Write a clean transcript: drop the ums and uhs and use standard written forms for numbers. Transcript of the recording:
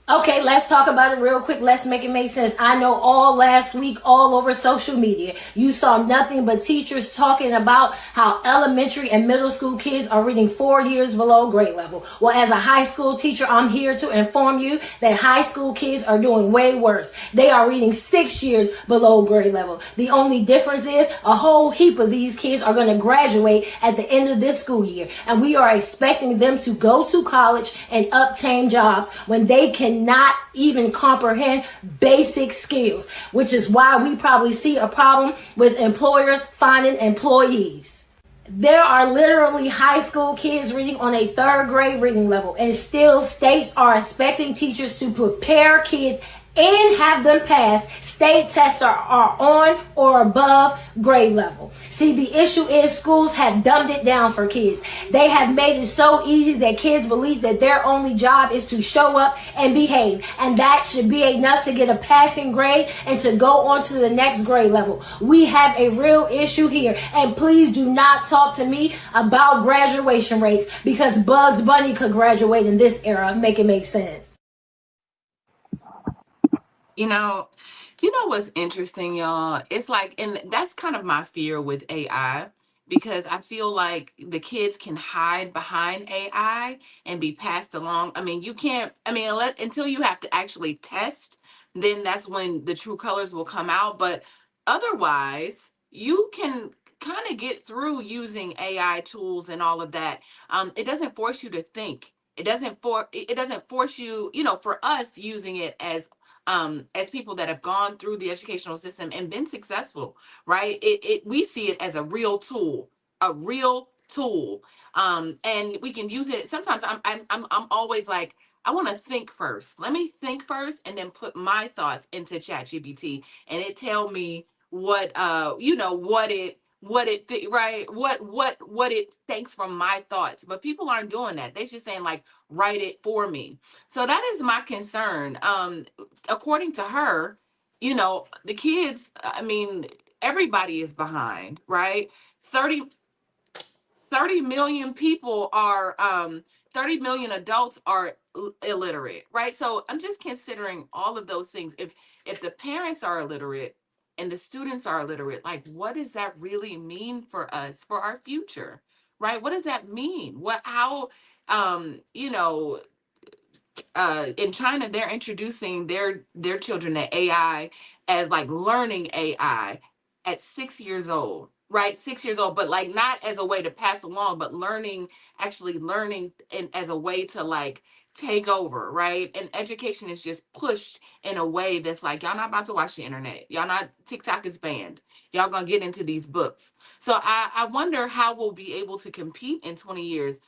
Okay, let's talk about it real quick. Let's make it make sense. I know all last week, all over social media, you saw nothing but teachers talking about how elementary and middle school kids are reading 4 years below grade level. Well, as a high school teacher, I'm here to inform you that high school kids are doing way worse. They are reading 6 years below grade level. The only difference is a whole heap of these kids are going to graduate at the end of this school year. And we are expecting them to go to college and obtain jobs when they cannot even comprehend basic skills, which is why we probably see a problem with employers finding employees. There are literally high school kids reading on a third grade reading level, and still states are expecting teachers to prepare kids and have them pass state tests that are on or above grade level. See, the issue is schools have dumbed it down for kids. They have made it so easy that kids believe that their only job is to show up and behave, and that should be enough to get a passing grade and to go on to the next grade level. We have a real issue here, and please do not talk to me about graduation rates, because Bugs Bunny could graduate in this era. Make it make sense. You know, you know what's interesting, y'all? It's like, and that's kind of my fear with AI, because I feel like the kids can hide behind AI and be passed along. I mean, you can't, I mean, until you have to actually test, then that's when the true colors will come out. But otherwise, you can kind of get through using AI tools and all of that. It doesn't force you to think. It doesn't force you, for us using it as people that have gone through the educational system and been successful, right? We see it as a real tool, and we can use it. Sometimes I'm always like, I want to think first. Let me think first, and then put my thoughts into ChatGPT, and it tell me right, what it thinks from my thoughts. But people aren't doing that. They're just saying, like, write it for me. So that is my concern. According to her, the kids, I mean, everybody is behind, right? 30 30 million people are 30 million adults are illiterate, right? So I'm just considering all of those things. If the parents are illiterate and the students are illiterate, like, what does that really mean for us, for our future? Right? What does that mean? What how you know In China, they're introducing their children to AI as like learning AI at 6 years old, right? 6 years old, but like not as a way to pass along, but actually learning and as a way to like take over, right? And education is just pushed in a way that's like, y'all not about to watch the internet. Y'all not, TikTok is banned. Y'all gonna get into these books. So I wonder how we'll be able to compete in 20 years